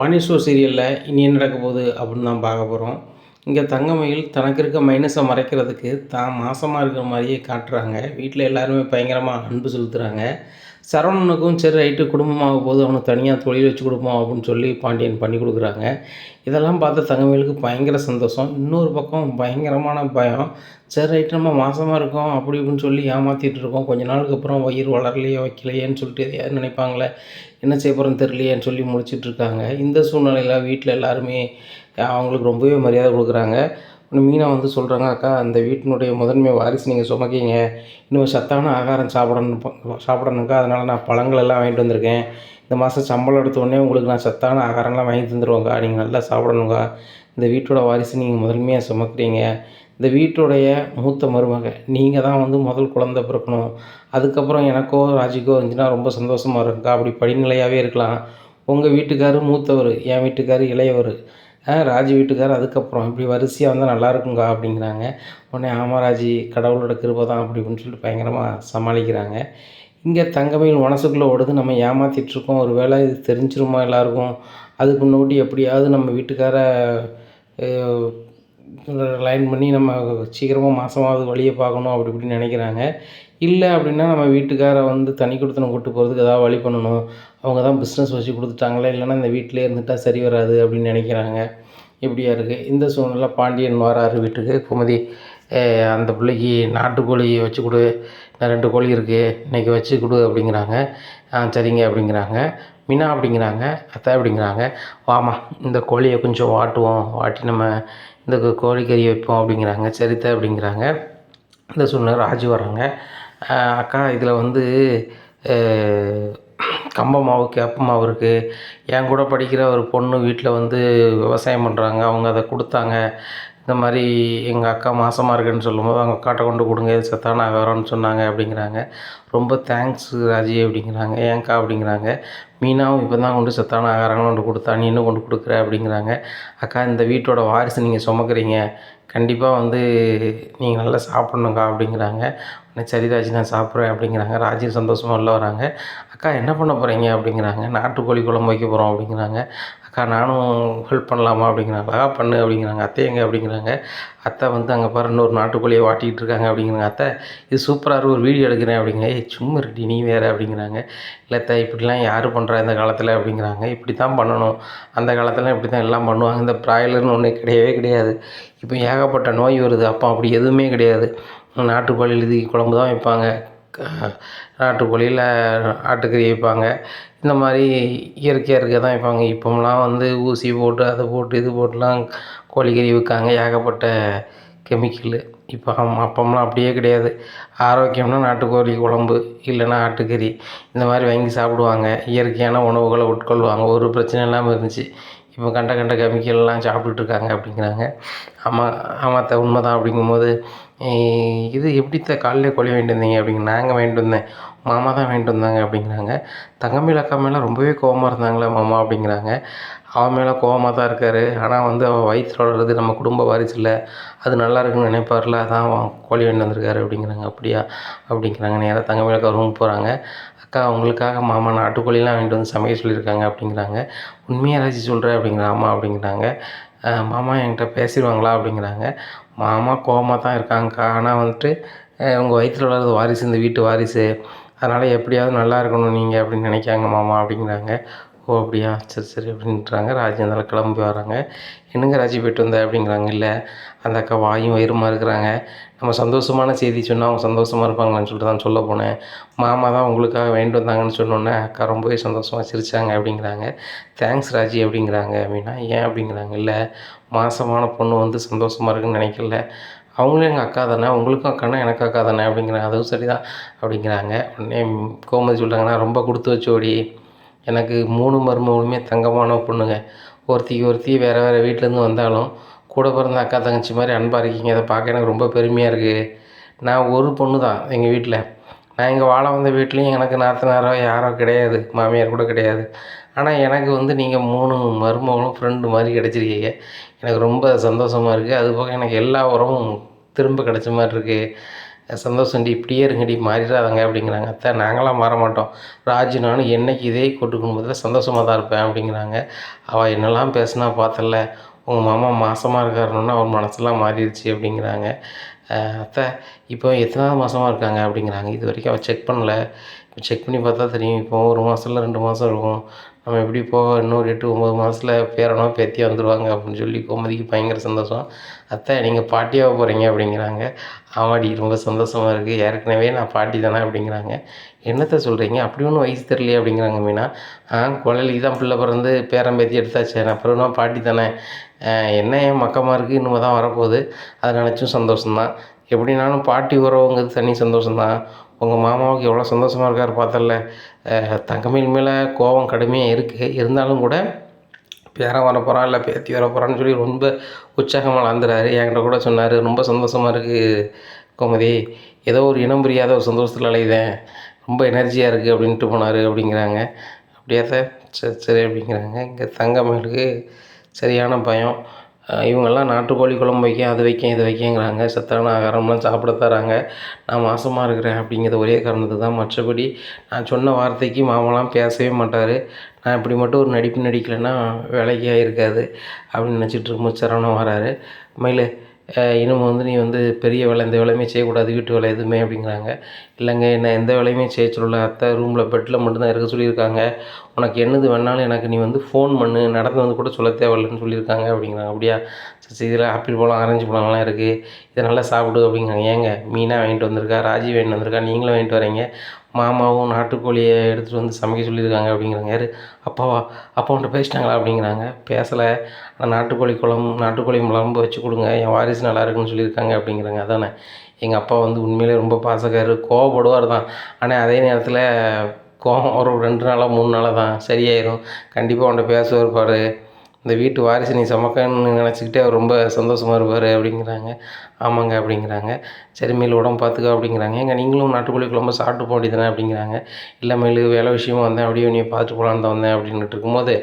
Vani show சீரியலில் இனி என்ன நடக்க போகுது அப்படின்னு தான் பார்க்க போகிறோம். இங்கே தங்கமயில் தனக்கு இருக்க மைனஸை மறைக்கிறதுக்கு தான் மாசமாக இருக்கிற மாதிரியே காட்டுறாங்க. வீட்டில் எல்லாருமே பயங்கரமாக அன்பு செலுத்துகிறாங்க. சரவணனுக்கும் சரி ரைட்டு குடும்பமாக போது அவனுக்கு தனியாக தொழில் வச்சு கொடுப்போம் அப்படின்னு சொல்லி பாண்டியன் பண்ணி கொடுக்குறாங்க. இதெல்லாம் பார்த்து தங்கமயிலுக்கு பயங்கர சந்தோஷம். இன்னொரு பக்கம் பயங்கரமான பயம். சரி ரைட்டு நம்ம மாசமாக இருக்கோம் அப்படி இப்படின்னு சொல்லி ஏமாற்றிட்டு இருக்கோம். கொஞ்ச நாளுக்கு அப்புறம் வயிறு வளரலையே வைக்கலையேன்னு சொல்லிட்டு எதையாவது நினைப்பாங்களே, என்ன செய்ய போகிறோன்னு தெரியலையேன்னு சொல்லி முழிச்சிட்ருக்காங்க. இந்த சூழ்நிலையில் வீட்டில் எல்லாருமே அவங்களுக்கு ரொம்பவே மரியாதை கொடுக்குறாங்க. மீனா வந்து சொல்கிறாங்க, அக்கா அந்த வீட்டினுடைய முதன்மை வாரிசு நீங்கள் சுமக்கீங்க, இன்னும் சத்தான ஆகாரம் சாப்பிடணுக்கா, அதனால் நான் பழங்கள் எல்லாம் வாங்கிட்டு வந்திருக்கேன். இந்த மாதம் சம்பளம் எடுத்த உடனே உங்களுக்கு நான் சத்தான ஆகாரம்லாம் வாங்கி தந்துடுவேங்க்கா, நீங்கள் நல்லா சாப்பிடணுங்க்கா. இந்த வீட்டோட வாரிசு நீங்கள் முதன்மையாக சுமக்கிறீங்க. இந்த வீட்டுடைய மூத்த மருமக நீங்கள் தான் வந்து முதல் குழந்தை பிறக்கணும். அதுக்கப்புறம் எனக்கோ ராஜிக்கோ இருந்துச்சுன்னா ரொம்ப சந்தோஷமாக இருக்குக்கா. அப்படி படிநிலையாகவே இருக்கலாம். உங்கள் வீட்டுக்காரர் மூத்தவர், என் வீட்டுக்காரர் இளையவர், ராஜி வீட்டுக்காரர் அதுக்கப்புறம், இப்படி வரிசையாக வந்தால் நல்லாயிருக்குங்கா அப்படிங்கிறாங்க. உடனே ஆமாம் ராஜி, கடவுளோட கிருபை தான் அப்படி இப்படின்னு சொல்லிட்டு பயங்கரமாக சமாளிக்கிறாங்க. இங்கே தங்கமயில் மனசுக்குள்ளே ஓடுது, நம்ம ஏமாற்றிட்டுருக்கோம், ஒரு வேளை இது தெரிஞ்சிருமா எல்லாருக்கும், அதுக்கு முன்னாடி எப்படியாவது நம்ம வீட்டுக்கார லைன் பண்ணி நம்ம சீக்கிரமாக மாதமாவது வழியை பார்க்கணும் அப்படி இப்படின்னு நினைக்கிறாங்க. இல்லை அப்படின்னா நம்ம வீட்டுக்காரை வந்து தனி கொடுத்தனம் கூட்டு போகிறதுக்கு ஏதாவது வழி பண்ணணும். அவங்க தான் பிஸ்னஸ் வச்சு கொடுத்துட்டாங்களே, இல்லைன்னா இந்த வீட்டிலே இருந்துட்டால் சரி வராது அப்படின்னு நினைக்கிறாங்க. இப்படியா இருக்குது இந்த சூழ்நிலை. பாண்டியன் வராரு வீட்டுக்கு. குமதி அந்த பிள்ளைக்கு நாட்டுக்கோழி வச்சு கொடு, இன்னும் 2 கோழி இருக்குது, இன்றைக்கி வச்சு கொடு அப்படிங்கிறாங்க. சரிங்க அப்படிங்கிறாங்க. மீனா அப்படிங்கிறாங்க. அத்தை அப்படிங்கிறாங்க. வாமா இந்த கோழியை கொஞ்சம் வாட்டுவோம், வாட்டி நம்ம இந்த கோழிக்கறி வைப்போம் அப்படிங்கிறாங்க. சரித்த அப்படிங்கிறாங்க. இந்த சூழ்நிலை ராஜு வர்றாங்க. அக்கா இதில் வந்து கம்ப மாவு கேப்ப மாவு இருக்குது. என் கூட படிக்கிற ஒரு பொண்ணு வீட்டில் வந்து விவசாயம் பண்ணுறாங்க, அவங்க அதை கொடுத்தாங்க. இந்த மாதிரி எங்கள் அக்கா மாசமாக இருக்குன்னு சொல்லும்போது அவங்க அக்காட்ட கொண்டு கொடுங்க, இது சத்தான ஆகாரம்னு சொன்னாங்க அப்படிங்கிறாங்க. ரொம்ப தேங்க்ஸ் ராஜி அப்படிங்கிறாங்க. ஏன்க்கா அப்படிங்கிறாங்க. மீனாவும் இப்போ தான் கொண்டு சத்தான ஆகாரங்கள் கொண்டு கொடுத்தா, நீ இன்னும் கொண்டு கொடுக்குற அப்படிங்கிறாங்க. அக்கா இந்த வீட்டோட வாரிசு நீங்கள் சுமக்கிறீங்க, கண்டிப்பாக வந்து நீங்கள் நல்லா சாப்பிட்ணுக்கா அப்படிங்கிறாங்க. சரி ராஜி நான் சாப்பிட்றேன் அப்படிங்கிறாங்க. ராஜி சந்தோஷமாக உள்ள வராங்க. அக்கா என்ன பண்ண போகிறீங்க அப்படிங்கிறாங்க. நாட்டுக்கோழி குழம்பு வைக்க போகிறோம் அப்படிங்கிறாங்க. அக்கா நானும் ஹெல்ப் பண்ணலாமா அப்படிங்கிறாங்க. பண்ணு அப்படிங்கிறாங்க. அத்தை எங்கே அப்படிங்கிறாங்க. அத்தை வந்து அங்கே பாரு இன்னொரு நாட்டுக்கோழியை வாட்டிகிட்டு இருக்காங்க அப்படிங்கிறாங்க. அத்தை இது சூப்பராக ஒரு வீடியோ எடுக்கிறேன் அப்படிங்க. சும்மா ரெடி நீ வேறு அப்படிங்கிறாங்க. இல்லை அத்தை இப்படிலாம் யார் பண்ணுறா இந்த காலத்தில் அப்படிங்கிறாங்க. இப்படி தான் பண்ணணும், அந்த காலத்தில் இப்படி தான் எல்லாம் பண்ணுவாங்க. இந்த பிராய்லர்னு ஒன்று கிடையவே கிடையாது. இப்போ ஏகப்பட்ட நோய் வருது. அப்போ அப்படி எதுவுமே கிடையாது. நாட்டுக்கோழி இது குழம்பு தான் வைப்பாங்க, நாட்டுக்கோழியில் ஆட்டுக்கறி வைப்பாங்க. இந்த மாதிரி இயற்கையாக இருக்க தான் வைப்பாங்க. இப்போலாம் வந்து ஊசி போட்டு அதை போட்டு இது போட்டுலாம் கோழிக்கறி விற்காங்க, ஏகப்பட்ட கெமிக்கலு. இப்போ அப்போம்லாம் அப்படியே கிடையாது. ஆரோக்கியம்னா நாட்டுக்கோழி குழம்பு இல்லைன்னா ஆட்டுக்கறி இந்த மாதிரி வாங்கி சாப்பிடுவாங்க. இயற்கையான உணவுகளை உட்கொள்வாங்க, ஒரு பிரச்சனை இல்லாமல் இருந்துச்சு. இப்போ கண்ட கண்ட கெமிக்கல்லாம் சாப்பிட்டுட்ருக்காங்க அப்படிங்கிறாங்க. ஆமாம் ஆமாத்த உண்மை தான் அப்படிங்கும்போது, இது எப்படித்த காலையிலே கோழி வாங்கிட்டு வந்தீங்க அப்படிங்க. நாங்கள் வாங்கிட்டு வந்தேன், மாமா தான் வாங்கிட்டு வந்தாங்க அப்படிங்கிறாங்க. தங்கமயில் அக்கா மேலே ரொம்பவே கோவமாக இருந்தாங்களே மாமா அப்படிங்கிறாங்க. அவன் மேலே கோவமாக தான் இருக்கார். ஆனால் வந்து அவள் வயிற்றில் வளர்றது நம்ம குடும்ப வாரிசு இல்லை, அது நல்லா இருக்குன்னு நினைப்பார்ல, அதான் அவன் கோழி வாங்கிட்டு வந்திருக்காரு அப்படிங்கிறாங்க. அப்படியா அப்படிங்கிறாங்க. நேராக தங்கமயில் அக்கா ரூம் போகிறாங்க. அக்கா உங்களுக்காக மாமா நாட்டுக்கோழிலாம் வாங்கிட்டு வந்து சமைக்க சொல்லியிருக்காங்க அப்படிங்கிறாங்க. உண்மையாக ஏதாச்சும் சொல்கிறேன் அப்படிங்கிறாங்க. ஆமாம் அப்படிங்கிறாங்க. மாமா என்கிட்ட பேசிடுவாங்களா அப்படிங்கிறாங்க. மாமா கோவமாக தான் இருக்காங்கக்கா, ஆனால் வந்துட்டு உங்கள் வயிற்றில் வளர்றது வாரிசு, இந்த வீட்டு வாரிசு, அதனால் எப்படியாவது நல்லா இருக்கணும் நீங்கள் அப்படின்னு நினைக்காங்க மாமா அப்படிங்கிறாங்க. ஓ அப்படியா, சரி சரி அப்படின்றாங்க. ராஜி அதனால் கிளம்பி வராங்க. என்னங்க ராஜி போய்ட்டு வந்த அப்படிங்கிறாங்க. இல்லை அந்த அக்கா வாயும் வயிறுமா இருக்கிறாங்க, நம்ம சந்தோஷமான செய்தி சொன்னால் அவங்க சந்தோஷமாக இருப்பாங்களான்னு சொல்லிட்டு தான் சொல்ல போனேன். மாமா தான் உங்களுக்காக வாங்கிட்டு வந்தாங்கன்னு சொன்னோன்னே அக்கா ரொம்பவே சந்தோஷமாக சிரித்தாங்க அப்படிங்கிறாங்க. தேங்க்ஸ் ராஜி அப்படிங்கிறாங்க. அப்படின்னா ஏன் அப்படிங்கிறாங்க. இல்லை மாசமான பொண்ணு வந்து சந்தோஷமாக இருக்குன்னு நினைக்கல, அவங்களும் எங்கள் அக்கா தானே, உங்களுக்கும் அக்கானா எனக்கு அக்கா தானே அப்படிங்கிறாங்க. அதுவும் சரி தான் அப்படிங்கிறாங்க. உடனே கோமதி சொல்கிறாங்கன்னா ரொம்ப கொடுத்து வச்சோடி, எனக்கு 3 மருமகளுமே தங்கமான பொண்ணுங்க. ஒருத்தி வேறு வேறு வீட்டிலேருந்து வந்தாலும் கூட பிறந்த அக்கா தங்கச்சி மாதிரி அன்பாக இருக்கீங்க. அதை பார்க்க எனக்கு ரொம்ப பெருமையாக இருக்குது. நான் ஒரு பொண்ணு தான் எங்கள் வீட்டில். நான் இங்கே வாழ வந்த வீட்லேயும் எனக்கு நாத்தனாரோ யாரோ கிடையாது, மாமியார் கூட கிடையாது. ஆனால் எனக்கு வந்து நீங்கள் 3 மருமகளும் ஃப்ரெண்டு மாதிரி கிடச்சிருக்கீங்க. எனக்கு ரொம்ப சந்தோஷமாக இருக்குது. அதுபோக எனக்கு எல்லா உறவும் திரும்ப கிடச்ச மாதிரி இருக்குது. சந்தோஷம்டி இப்படியே இருங்கடி மாறிடாதங்க அப்படிங்கிறாங்க. அத்தை நாங்களாம் மாற மாட்டோம், ராஜு நானும் என்னைக்கு இதே கூட்டு குடும்பத்தில் சந்தோஷமாக தான் இருப்பேன் அப்படிங்கிறாங்க. அவள் என்னெல்லாம் பேசுனா பார்த்தல்ல, உங்கள் மாமா மாசமாக இருக்காருன்னா அவர் மனசெல்லாம் மாறிடுச்சு அப்படிங்கிறாங்க. அத்தை இப்போ எத்தனாவது மாதமா இருக்காங்க அப்படிங்கிறாங்க. இது வரைக்கும் அவள் செக் பண்ணல, இப்போ செக் பண்ணி பார்த்தா தெரியும். இப்போ 1 மாதம் இல்லை 2 மாதம் இருக்கும். நம்ம எப்படி போக இன்னொரு 8 9 மாதத்தில் பேரனோ பேத்தியோ வந்துடுவாங்க அப்படின்னு சொல்லி கோமதிக்கு பயங்கர சந்தோஷம். அத்தை நீங்கள் பாட்டியாக போகிறீங்க அப்படிங்கிறாங்க. ஆமாடி ரொம்ப சந்தோஷமாக இருக்குது, ஏற்கனவே நான் பாட்டி தானே அப்படிங்கிறாங்க. என்னத்தை சொல்கிறீங்க, அப்படி ஒன்றும் வயசு தெரியலையே அப்படிங்கிறாங்க மீனா. குழலிக்கு தான் பிள்ளை பிறந்து பேரன் பேத்தி எடுத்தாச்சு, நான் அப்புறம்னா பாட்டி தானே, என்ன என் மக்கமாக இருக்குது, இனிமே தான் வரப்போகுது, அதை நினச்சும் சந்தோஷம்தான். எப்படினாலும் பாட்டி உறவுங்கிறது தனி சந்தோஷம்தான். உங்கள் மாமாவுக்கு எவ்வளோ சந்தோஷமாக இருக்கார் பார்த்தல. தங்கமயில் மேலே கோபம் கடுமையாக இருக்குது, இருந்தாலும் கூட பேரன் வரப்போகிறான் இல்லை பேத்தி வரப்போகிறான்னு சொல்லி ரொம்ப உற்சாகமாக வளர்ந்துறாரு. என்கிட்ட கூட சொன்னார், ரொம்ப சந்தோஷமாக இருக்குது கோமதி, ஏதோ ஒரு இனம் புரியாத ஒரு சந்தோஷத்தில் அலையுதேன், ரொம்ப எனர்ஜியாக இருக்குது அப்படின்ட்டு போனார் அப்படிங்கிறாங்க. அப்படியே தான் சரி சரி அப்படிங்கிறாங்க. இங்கே தங்கமயிலுக்கு சரியான பயம். இவங்கெல்லாம் நாட்டுக்கோழி குழம்பு வைக்க, அது வைக்க, இது வைக்கங்கிறாங்க, சத்தான ஆகாரம்லாம் சாப்பிட தராங்க, நான் மாசமாக இருக்கிறேன் அப்படிங்கிற ஒரே காரணத்துக்கு தான். மற்றபடி நான் சொன்ன வார்த்தைக்கு மாமாலாம் பேசவே மாட்டார். நான் இப்படி மட்டும் ஒரு நடிப்பு நடிக்கலைன்னா வேலைக்கே இருக்காது அப்படின்னு நினச்சிட்டு இருக்கும்போது சரவணன் வராரு. மயிலு இனிமே வந்து நீ வந்து பெரிய வேலை எந்த வேலையுமே செய்யக்கூடாது, வீட்டு வேலை எதுவுமே அப்படிங்கிறாங்க. இல்லைங்க என்ன எந்த வேலையுமே செய்ய சொல்லல அத்தை, ரூமில் பெட்டில் மட்டும்தான் இருக்க சொல்லியிருக்காங்க, உனக்கு என்னது வேணாலும் எனக்கு நீ வந்து ஃபோன் பண்ணு, நடந்து வந்து கூட சொல்ல தேவையில்லைன்னு சொல்லியிருக்காங்க அப்படிங்கிறாங்க. அப்படியா சரி, இதில் ஆப்பிள் பழம் ஆரஞ்சு பழம்லாம் இருக்குது, இதை நல்லா சாப்பிடு அப்படிங்கிறாங்க. ஏங்க மீனாக வாங்கிட்டு வந்திருக்கா, ராஜி வாங்கிட்டு வந்திருக்கா, நீங்களும் வாங்கிட்டு வரீங்க, மாமாவும் நாட்டுக்கோழியை எடுத்துகிட்டு வந்து சமைக்க சொல்லியிருக்காங்க அப்படிங்கிறாங்க. யார் அப்பாவா, அப்பாவுன்ட்ட பேசிட்டாங்களா அப்படிங்கிறாங்க. பேசலை, ஆனால் நாட்டுக்கோழி குழம்பு வச்சு கொடுங்க, என் வாரிசு நல்லா இருக்குன்னு சொல்லியிருக்காங்க அப்படிங்கிறாங்க. அதானே, எங்கள் அப்பா வந்து உண்மையிலே ரொம்ப பாசக்காரர், கோவப்படுவார் தான், ஆனால் அதே நேரத்தில் கோவம் ஒரு 2 நாளாக 3 நாளாக தான் சரியாயிடும், கண்டிப்பாக உன்ட்ட பேசுவார் பாரு, இந்த வீட்டு வாரிசு நீ சமக்கன்னு நினச்சிக்கிட்டே அவர் ரொம்ப சந்தோஷமாக இருப்பார் அப்படிங்கிறாங்க. ஆமாங்க அப்படிங்கிறாங்க. சரி மயில் உடம்பு பார்த்துக்க அப்படிங்கிறாங்க. ஏங்க நீங்களும் நாட்டுக்கோழி குழம்பு சாப்பிட்டு போக வேண்டியதானே அப்படிங்கிறாங்க. இல்லை மயில் வேலை விஷயமா வந்தேன், அப்படியே நீ பார்த்துட்டு போகலான்னு தான் வந்தேன் அப்படின்ட்டு இருக்கும்போது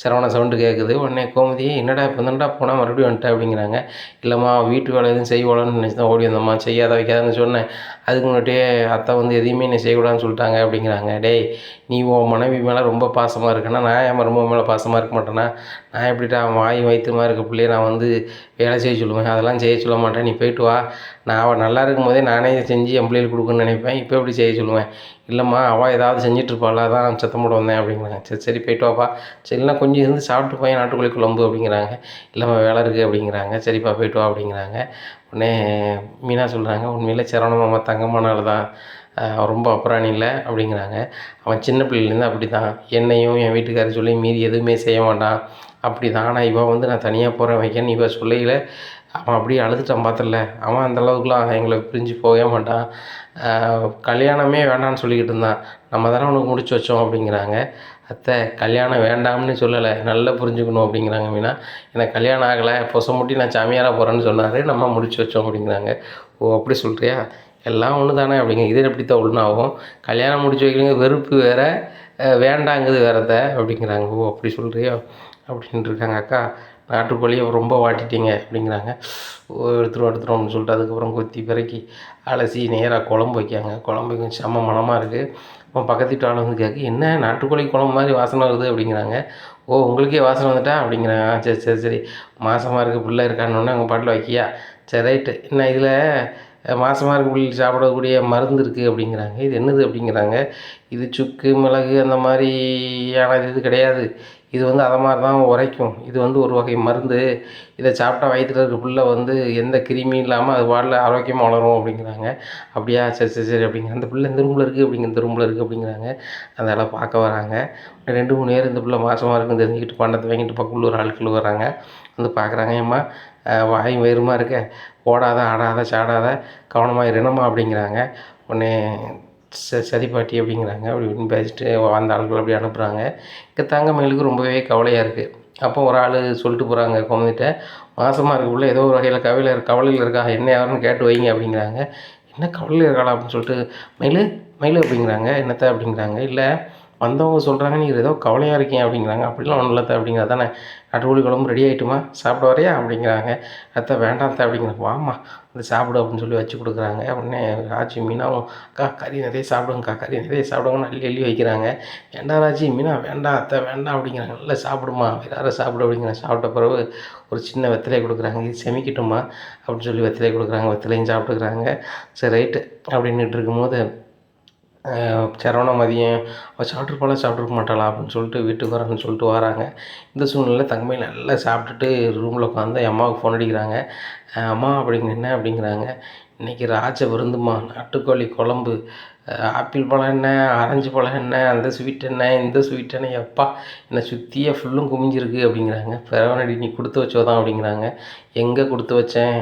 சரவண சவுண்டு கேட்குது. உடனே கோமதி என்னடா இப்போ தான்டா போனால் மறுபடியும் வந்துட்டேன் அப்படிங்கிறாங்க. இல்லைம்மா வீட்டு வேலை எதுவும் செய்யக்கூடாதுன்னு நினச்சி தான் ஓடி வந்தம்மா, செய்யாத வைக்காதுன்னு சொன்னேன், அதுக்கு முன்னாடியே அத்தை வந்து எதையுமே நீ செய்யக்கூடாதுன்னு சொல்லிட்டாங்க அப்படிங்கிறாங்க. டேய் நீ உன் மனைவி மேலே ரொம்ப பாசமாக இருக்கேன்னா நான் என் மருமக மேலே பாசமாக இருக்க மாட்டேன்னா, நான் எப்படிட்டா வாய் வயிற்றுமா இருக்க பிள்ளைய நான் வந்து வேலை செய்ய சொல்லுவேன், அதெல்லாம் செய்ய சொல்ல மாட்டேன், நீ போய்ட்டு வா, நான் அவள் நல்லா இருக்கும் போதே நானே செஞ்சு என் பிள்ளைகளுக்கு கொடுக்குன்னு நினைப்பேன், இப்போ எப்படி செய்ய சொல்லுவேன், இல்லைம்மா அவள் ஏதாவது செஞ்சிட்ருப்பாள் அதான் சத்தம் போட வந்தேன் அப்படிங்கிறாங்க. சரி சரி போய்ட்டு வாப்பா, சரி இல்லைனா கொஞ்சம் இருந்து சாப்பிட்டு போய் நாட்டுக்கோழி குழம்பு அப்படிங்கிறாங்க. இல்லைம்மா வேலை இருக்குது அப்படிங்கிறாங்க. சரிப்பா போய்ட்டு வா அப்படிங்கிறாங்க. உடனே மீனா சொல்கிறாங்க, உண்மையிலே சரவண மாமா தங்கமான ஆள் தான், அவன் ரொம்ப அப்புறாணி இல்லை அப்படிங்கிறாங்க. அவன் சின்ன பிள்ளைலேருந்து அப்படி தான், என்னையும் என் வீட்டுக்காரர் சொல்லி மீறி எதுவுமே செய்ய மாட்டான் அப்படி தான். ஆனால் இவன் வந்து நான் தனியாக போகிறேன் வைக்கன்னு இவன் சொல்லையில் அவன் அப்படியே அழுதுட்டான் பார்த்தல. அவன் அந்தளவுக்குலாம் எங்களை பிரிஞ்சு போகவே மாட்டான், கல்யாணமே வேண்டான்னு சொல்லிக்கிட்டு இருந்தான், நம்ம தானே அவனுக்கு முடிச்சு வச்சோம் அப்படிங்கிறாங்க. அத்தை கல்யாணம் வேண்டாம்னு சொல்லலை, நல்லா புரிஞ்சுக்கணும் அப்படிங்கிறாங்க மீனா. எனக்கு கல்யாணம் ஆகலை, பொச முட்டி நான் சாமியாராக போகிறேன்னு சொன்னார், நம்ம முடிச்சு வச்சோம் அப்படிங்கிறாங்க. ஓ அப்படி சொல்கிறியா, எல்லாம் ஒன்று தானே அப்படிங்க. இது எப்படி தான் ஒன்றாகும், கல்யாணம் முடிச்சு வைக்கிறீங்க வெறுப்பு வேறு, வேண்டாங்குது வேறத அப்படிங்கிறாங்க. ஓ அப்படி சொல்கிறியோ அப்படின்ட்டு இருக்காங்க. அக்கா நாட்டுக்கோழியை ரொம்ப வாட்டிட்டீங்க அப்படிங்கிறாங்க. ஓ எடுத்துருவோம் அப்படின்னு சொல்லிட்டு அதுக்கப்புறம் கொத்தி பிறக்கி அலசி நேராக குழம்பு வைக்காங்க. குழம்பு வைக்க செம்ம மணமாக இருக்குது. அப்போ பக்கத்து வீட்டு ஆள் வந்து கேட்கு, என்ன நாட்டுக்கோழி குழம்பு மாதிரி வாசனை வருது அப்படிங்கிறாங்க. ஓ உங்களுக்கே வாசனை வந்துட்டா அப்படிங்கிறாங்க. சரி சரி சரி மாசமாக இருக்குது பிள்ளை இருக்கான்னு அவங்க பாட்டில் வைக்கியா, சரி ரைட்டு, என்ன இதில் மாசமாக இருக்க பிள்ளைக்கு சாப்பிடக்கூடிய மருந்து இருக்குது அப்படிங்கிறாங்க. இது என்னது அப்படிங்கிறாங்க. இது சுக்கு மிளகு அந்த மாதிரியான இது கிடையாது, இது வந்து அதை மாதிரி தான் உரைக்கும், இது வந்து ஒரு வகை மருந்து, இதை சாப்பிட்டா வயிற்றில் இருக்க பிள்ளை வந்து எந்த கிருமியும் இல்லாமல் அது பாட்டில் ஆரோக்கியமாக வளரும் அப்படிங்கிறாங்க. அப்படியா சரி சரி சரி அப்படிங்கிறாங்க. அந்த பிள்ளை இந்த ரூமில் இருக்குது அப்படிங்கிற, இந்த ரூமில் இருக்குது அப்படிங்கிறாங்க. அதெல்லாம் பார்க்க வராங்க. 2 3 பேர் இந்த பிள்ளை மாசமாக இருக்குன்னு தெரிஞ்சுக்கிட்டு பண்டத்தை வாங்கிட்டு பக்கத்தில் ஒரு ஆட்கள் வராங்க, வந்து பார்க்குறாங்க. ஏம்மா வாய் வயிறுமா இருக்க, ஓடாத ஆடாத சாடாத கவனமாக இருனம்மா அப்படிங்கிறாங்க. உடனே சரி பாட்டி அப்படிங்கிறாங்க. அப்படி இப்படின்னு பேசிட்டு அந்த ஆட்கள் அப்படி அனுப்புகிறாங்க. இங்கே தங்கமயிலுக்கு ரொம்பவே கவலையாக இருக்குது. அப்போ ஒரு ஆள் சொல்லிட்டு போகிறாங்க கோமதிட்ட, மாசமாக இருக்கக்குள்ள ஏதோ ஒரு வகையில் கவலையில் இருக்கா, என்ன யாருன்னு கேட்டு வைங்க அப்படிங்கிறாங்க. என்ன கவலையில் இருக்காளா அப்படின்னு சொல்லிட்டு, மயிலு மயிலு அப்படிங்கிறாங்க. என்னத்த அப்படிங்கிறாங்க. இல்லை வந்தவங்க சொல்கிறாங்க, "நீ ஏதோ கவலையாக இருக்கீங்க" அப்படிங்கிறாங்க. "அப்படிலாம் ஒன்றும் இல்ல அத்தை" அப்படிங்கிறா தானே. "நாட்டுக்கோழி குழம்பு ரெடி ஆகிட்டுமா, சாப்பிட வரியா?" அப்படிங்கிறாங்க. "அத்தை வேண்டாம் அத்தை" அப்படிங்கிறேன். "வாம்மா வந்து சாப்பிடு" அப்படின்னு சொல்லி வச்சு கொடுக்குறாங்க. உடனே ராஜி மீனாவும், "அக்கா கறி நிறைய சாப்பிடுங்கக்கா, கறி நிறைய சாப்பிடுங்கன்னு" அள்ளி அள்ளி வைக்கிறாங்க. "ஏன்டா ராஜி, மீனா வேண்டாம் அத்தை வேண்டாம்" அப்படிங்கிறாங்க. "நல்லா சாப்பிடுமா, வயிறார சாப்பிடு" அப்படிங்கிறேன். சாப்பிட்ட பிறகு ஒரு சின்ன வெத்தலையை கொடுக்குறாங்க. "இது செமிக்கட்டுமா" அப்படின்னு சொல்லி வெத்தலையை கொடுக்குறாங்க. வெத்தலையும் சாப்பிட்டுக்கிறாங்க. சரி ரைட்டு அப்படின்னுட்டு இருக்கும்போது சரவணா மதியம் அவள் சாப்பிட்ருக்க மாட்டாளா அப்படின்னு சொல்லிட்டு வீட்டுக்கு வரேன்னு சொல்லிட்டு வராங்க. இந்த சூழ்நிலையில் தங்கமயில் நல்லா சாப்பிட்டுட்டு ரூமில் உட்காந்து என் அம்மாவுக்கு ஃபோன் அடிக்கிறாங்க. "அம்மா" என்ன அப்படிங்கிறாங்க. "இன்றைக்கி ராஜ விருந்தும்மா, நாட்டுக்கோழி குழம்பு, ஆப்பிள் பழம் என்ன, ஆரஞ்சு பழம் என்ன, அந்த ஸ்வீட் என்ன, இந்த ஸ்வீட் என்ன, எப்பா என்னை சுற்றியே ஃபுல்லும் குமிஞ்சிருக்கு" அப்படிங்கிறாங்க. "பிறவனடி நீ கொடுத்து வச்சோதான்" அப்படிங்கிறாங்க. "எங்கே கொடுத்து வச்சேன்"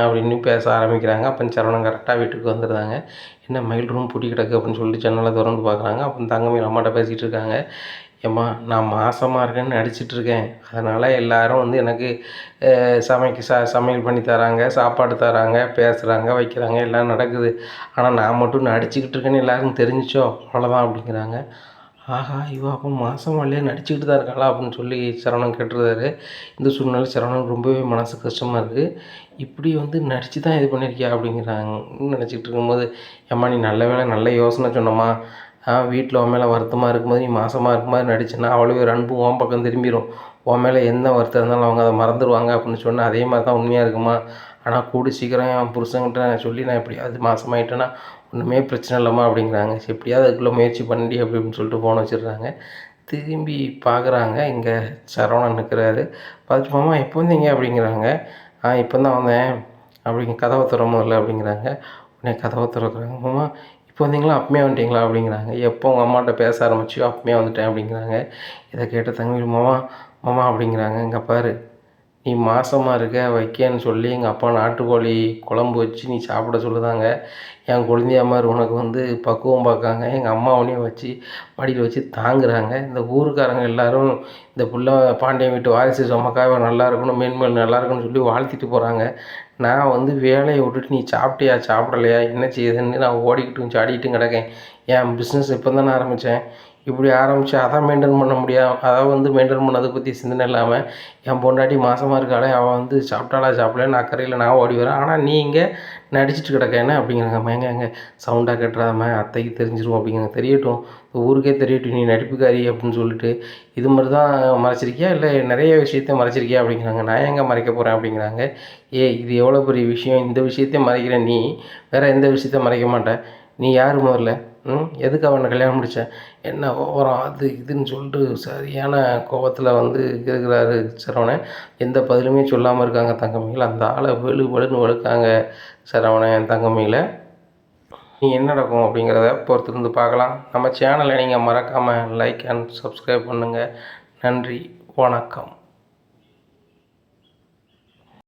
அப்படின்னு பேச ஆரம்பிக்கிறாங்க. அப்போ சரவணன் கரெக்டாக வீட்டுக்கு வந்துடுறாங்க. "என்ன மயில் ரூம் பூட்டி கிடக்கு" அப்படின்னு சொல்லிட்டு ஜன்னலை திறந்து பார்க்குறாங்க. அப்போ தங்கமயில் அம்மாட்ட பேசிகிட்டு இருக்காங்க. "ஏம்மா நான் மாசமாக இருக்கேன்னு நடிச்சிட்ருக்கேன், அதனால் எல்லோரும் வந்து எனக்கு சமையல் பண்ணி தராங்க, சாப்பாடு தராங்க, பேசுகிறாங்க, வைக்கிறாங்க, எல்லாம் நடக்குது. ஆனால் நான் மட்டும் நடிச்சுக்கிட்டு இருக்கேன்னு எல்லாருக்கும் தெரிஞ்சிச்சோ அவ்வளோதான்" அப்படிங்கிறாங்க. "ஆஹா, இவ அப்போ மாசமா இல்லையா, நடிச்சுக்கிட்டு தான் இருக்காளா" அப்படின்னு சொல்லி சரவணன் கேட்டுருந்தாரு. இந்த சூழ்நிலை சரவணனுக்கு ரொம்பவே மனசு கஷ்டமாக இருக்குது. "இப்படி வந்து நடித்து தான் இது பண்ணியிருக்கியா" அப்படிங்கிறாங்கன்னு நினச்சிக்கிட்டு இருக்கும்போது, "ஏம்மா நீ நல்ல வேளை நல்ல யோசனை சொன்னம்மா. வீட்டில் உன் மேலே வருத்தமாக இருக்கும்போது நீ மாசமாக இருக்கும்போது நடிச்சேன்னா அவ்வளோ ஒரு அன்பு உன் பக்கம் திரும்பிடும். உன் மேலே என்ன வருத்தம் இருந்தாலும் அவங்க அதை மறந்துடுவாங்க" அப்படின்னு சொன்னேன். "அதே மாதிரி தான் உண்மையாக இருக்குமா. ஆனால் கூடி சீக்கிரம் என் புருஷன்கிட்ட சொல்லி நான் எப்படியாவது மாசமாயிட்டேன்னா ஒன்றுமே பிரச்சனை இல்லைம்மா" அப்படிங்கிறாங்க. "சரி எப்படியாவது அதுக்குள்ளே முயற்சி பண்ணி" அப்படின்னு சொல்லிட்டு ஃபோன் வச்சிடுறாங்க. திரும்பி பார்க்குறாங்க. இங்கே சரவணன் நிற்கிறாரு. பார்த்துட்டு, "மாமா எப்போ வந்தீங்க" அப்படிங்கிறாங்க. இப்போ தான் வந்தேன்" அப்படிங்க. "கதவை திற முதல்ல" அப்படிங்கிறாங்க. உடனே கதவை திறக்கிறாங்க. "மாமா இப்போ வந்தீங்களா, அப்பயே வந்துட்டீங்களா" அப்படிங்கிறாங்க. "எப்போ உங்கள் அம்மாட்ட பேச ஆரம்பிச்சியோ அப்பயே வந்துட்டேன்" அப்படிங்கிறாங்க. இதை கேட்ட தங்கமயில், "மாமா மாமா" அப்படிங்கிறாங்க. "இங்கே பாரு, நீ மாசமாக இருக்க வைக்கேன்னு சொல்லி எங்கள் அப்பா நாட்டுக்கோழி குழம்பு வச்சு நீ சாப்பிட சொல்லுதாங்க. என் கொழுந்தியாமார் உனக்கு வந்து பக்குவம் பார்க்காங்க. எங்கள் அம்மாவனையும் வச்சு மடியில் வச்சு தாங்குறாங்க. இந்த ஊருக்காரங்க எல்லோரும் இந்த புள்ள பாண்டியன் வீட்டு வாரிசு சுமக்காக நல்லா இருக்கணும், மேன்மேல் நல்லா இருக்கணும்னு சொல்லி வாழ்த்திட்டு போகிறாங்க. நான் வந்து வேலையை விட்டுட்டு நீ சாப்பிட்டியா சாப்பிடலையா என்ன செய்யுதுன்னு நான் ஓடிக்கிட்டும் சாடிக்கிட்டும் கிடக்கேன். என் பிஸ்னஸ் இப்போ தானே ஆரம்பித்தேன். இப்படி ஆரம்பித்து அதை மெயின்டைன் பண்ண முடியாது, அதை வந்து மெயின்டைன் பண்ணதை பற்றி சிந்தனை இல்லாமல் என் பொண்டாட்டி மாசமாக இருக்காளே, அவள் வந்து சாப்பிட்டாளா சாப்பிடலையான்னு அக்கறையில் நான் ஓடி வரேன். ஆனால் நீ இங்கே நடிச்சிட்டு கிடக்க என்ன அப்படிங்கிறாங்க. "ஏங்க சவுண்டாக கட்டுறாம அத்தைக்கு தெரிஞ்சிரும்" அப்படிங்கிறாங்க. "தெரியட்டும், ஊருக்கே தெரியட்டும் நீ நடிப்புக்காரி" அப்படின்னு சொல்லிட்டு, "இது மாதிரி தான் மறைச்சிருக்கியா இல்லை நிறைய விஷயத்த மறைச்சிருக்கியா" அப்படிங்கிறாங்க. "நான் ஏங்க மறைக்க போகிறேன்" அப்படிங்கிறாங்க. "ஏய் இது எவ்வளோ பெரிய விஷயம், இந்த விஷயத்தையும் மறைக்கிற நீ வேறு எந்த விஷயத்த மறைக்க மாட்ட. நீ யார் முதல்ல? எதுக்கு அவனை கல்யாணம் முடிச்ச? என்ன ஓவரம் அது இதுன்னு" சொல்லிட்டு சரியான கோபத்தில் வந்து இருக்கிறாரு சரவணன். எந்த பதிலுமே சொல்லாமல் இருக்காங்க தங்கமயில். அந்த ஆளை வெளு வெளுன்னு வெளுக்காங்க சரவணன் தங்கமயில. நீ என்ன நடக்கும் அப்படிங்கிறத பொறுத்திருந்து பார்க்கலாம். நம்ம சேனலை நீங்கள் மறக்காமல் லைக் அண்ட் சப்ஸ்கிரைப் பண்ணுங்கள். நன்றி, வணக்கம்.